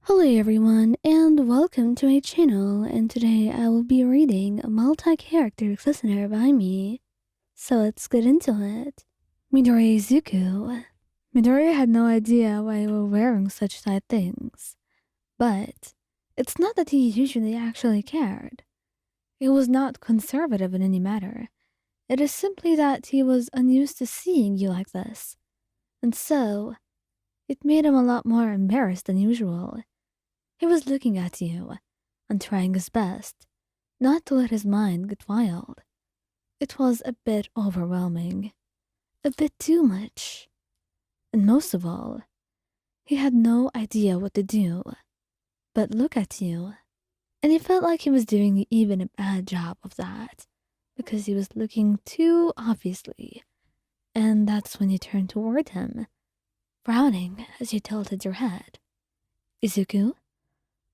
Hello everyone and welcome to my channel, and today I will be reading a multi-character listener by me. So let's get into it. Midoriya Izuku. Midoriya had no idea why they were wearing such tight things. But it's not that he usually actually cared. He was not conservative in any matter. It is simply that he was unused to seeing you like this. And so, it made him a lot more embarrassed than usual. He was looking at you and trying his best not to let his mind get wild. It was a bit overwhelming, a bit too much. And most of all, he had no idea what to do but look at you. And he felt like he was doing even a bad job of that because he was looking too obviously. And that's when you turned toward him, frowning as you tilted your head. Izuku?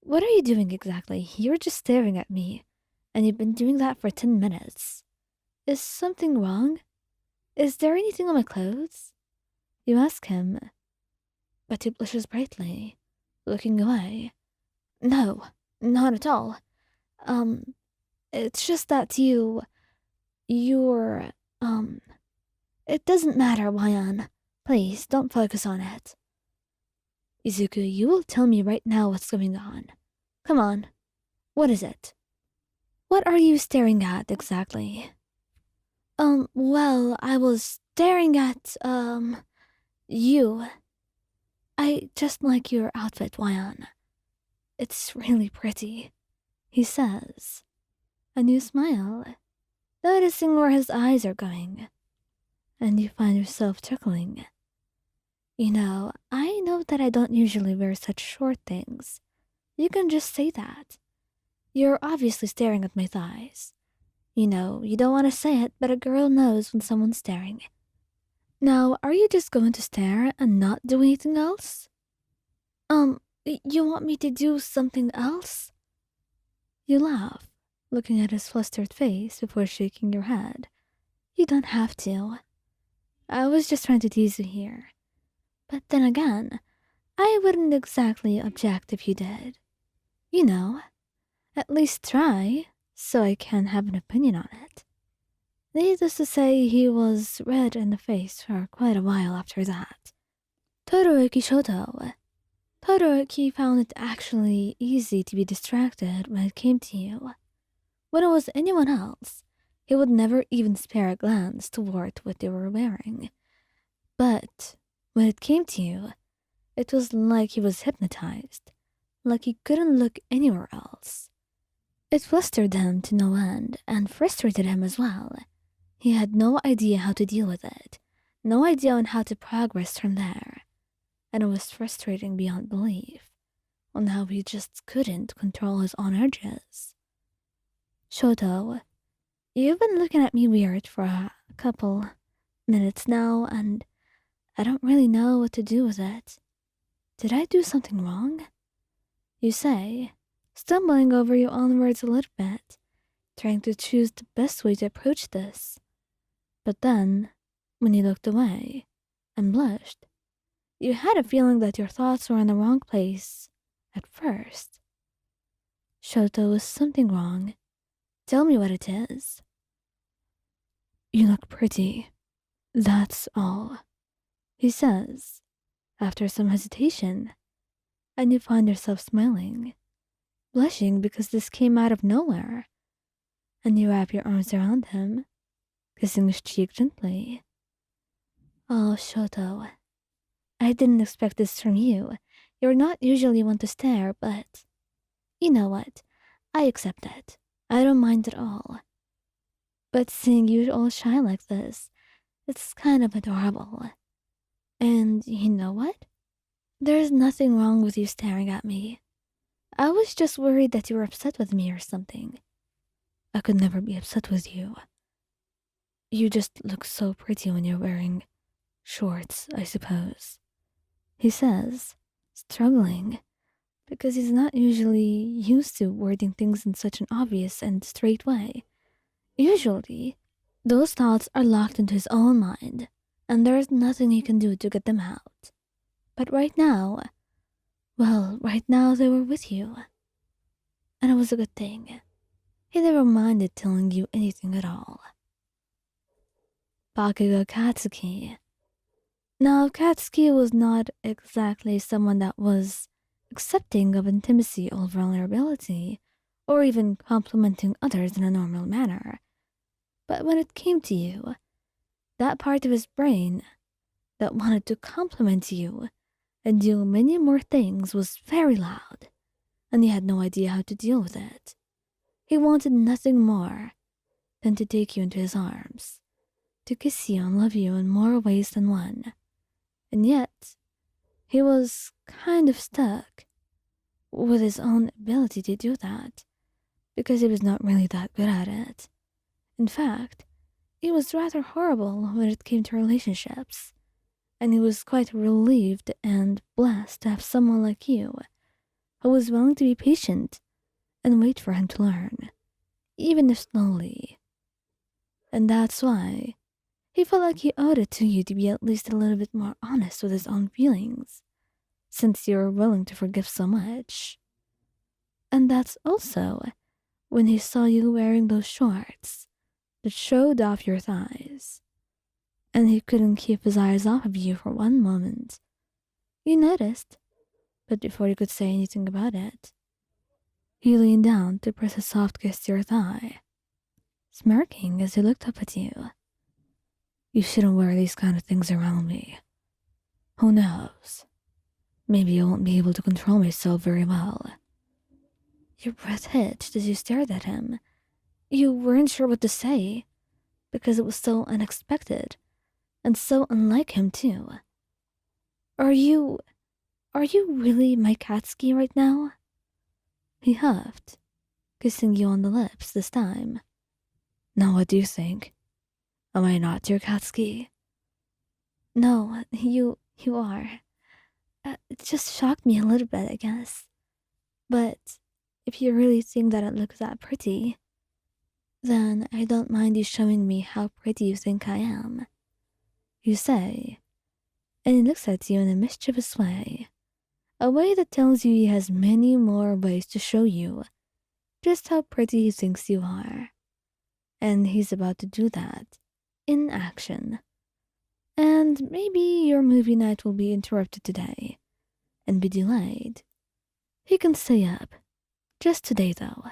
What are you doing exactly? You're just staring at me, and you've been doing that for 10 minutes. Is something wrong? Is there anything on my clothes? You ask him, but he blushes brightly, looking away. No, not at all. It's just that you're, it doesn't matter, Wayan. Please, don't focus on it. Izuku, you will tell me right now what's going on. Come on. What is it? What are you staring at exactly? Well, I was staring at, you. I just like your outfit, Wayan. It's really pretty, he says. And you smile, noticing where his eyes are going. And you find yourself chuckling. You know, I know that I don't usually wear such short things. You can just say that. You're obviously staring at my thighs. You know, you don't want to say it, but a girl knows when someone's staring. Now, are you just going to stare and not do anything else? You want me to do something else? You laugh, looking at his flustered face before shaking your head. You don't have to. I was just trying to tease you here. But then again, I wouldn't exactly object if you did. You know, at least try, so I can have an opinion on it. Needless to say, he was red in the face for quite a while after that. Todoroki Shoto. Todoroki found it actually easy to be distracted when it came to you. When it was anyone else, he would never even spare a glance toward what they were wearing. But when it came to you, it was like he was hypnotized, like he couldn't look anywhere else. It flustered him to no end and frustrated him as well. He had no idea how to deal with it, no idea on how to progress from there. And it was frustrating beyond belief on how he just couldn't control his own urges. Shoto, you've been looking at me weird for a couple minutes now, and I don't really know what to do with it. Did I do something wrong? You say, stumbling over your own words a little bit, trying to choose the best way to approach this. But then, when you looked away and blushed, you had a feeling that your thoughts were in the wrong place at first. Shoto, is something wrong? Tell me what it is. You look pretty. That's all, he says, after some hesitation, and you find yourself smiling, blushing because this came out of nowhere, and you wrap your arms around him, kissing his cheek gently. Oh, Shoto, I didn't expect this from you. You're not usually one to stare, but you know what? I accept it. I don't mind at all. But seeing you all shy like this, it's kind of adorable. And you know what? There's nothing wrong with you staring at me. I was just worried that you were upset with me or something. I could never be upset with you. You just look so pretty when you're wearing shorts, I suppose, he says, struggling, because he's not usually used to wording things in such an obvious and straight way. Usually, those thoughts are locked into his own mind, and there's nothing he can do to get them out. But right now, Well, right now they were with you, and it was a good thing. He never minded telling you anything at all. Bakugou Katsuki. Now, Katsuki was not exactly someone that was accepting of intimacy or vulnerability, or even complimenting others in a normal manner. But when it came to you, that part of his brain that wanted to compliment you and do many more things was very loud, and he had no idea how to deal with it. He wanted nothing more than to take you into his arms, to kiss you and love you in more ways than one. And yet, he was kind of stuck with his own ability to do that, because he was not really that good at it. In fact, he was rather horrible when it came to relationships, and he was quite relieved and blessed to have someone like you, who was willing to be patient and wait for him to learn, even if slowly. And that's why he felt like he owed it to you to be at least a little bit more honest with his own feelings, since you're willing to forgive so much. And that's also when he saw you wearing those shorts that showed off your thighs, and he couldn't keep his eyes off of you for one moment. You noticed, but before you could say anything about it, he leaned down to press a soft kiss to your thigh, smirking as he looked up at you. You shouldn't wear these kind of things around me. Who knows? Maybe I won't be able to control myself very well. Your breath hitched as you stared at him. You weren't sure what to say, because it was so unexpected, and so unlike him too. Are you really my Katsuki right now? He huffed, kissing you on the lips this time. Now what do you think? Am I not your Katsuki? No, you are. It just shocked me a little bit, I guess. But if you really think that it looks that pretty, then I don't mind you showing me how pretty you think I am. You say, and he looks at you in a mischievous way, a way that tells you he has many more ways to show you just how pretty he thinks you are. And he's about to do that in action. And maybe your movie night will be interrupted today and be delayed. He can stay up. Just today, though.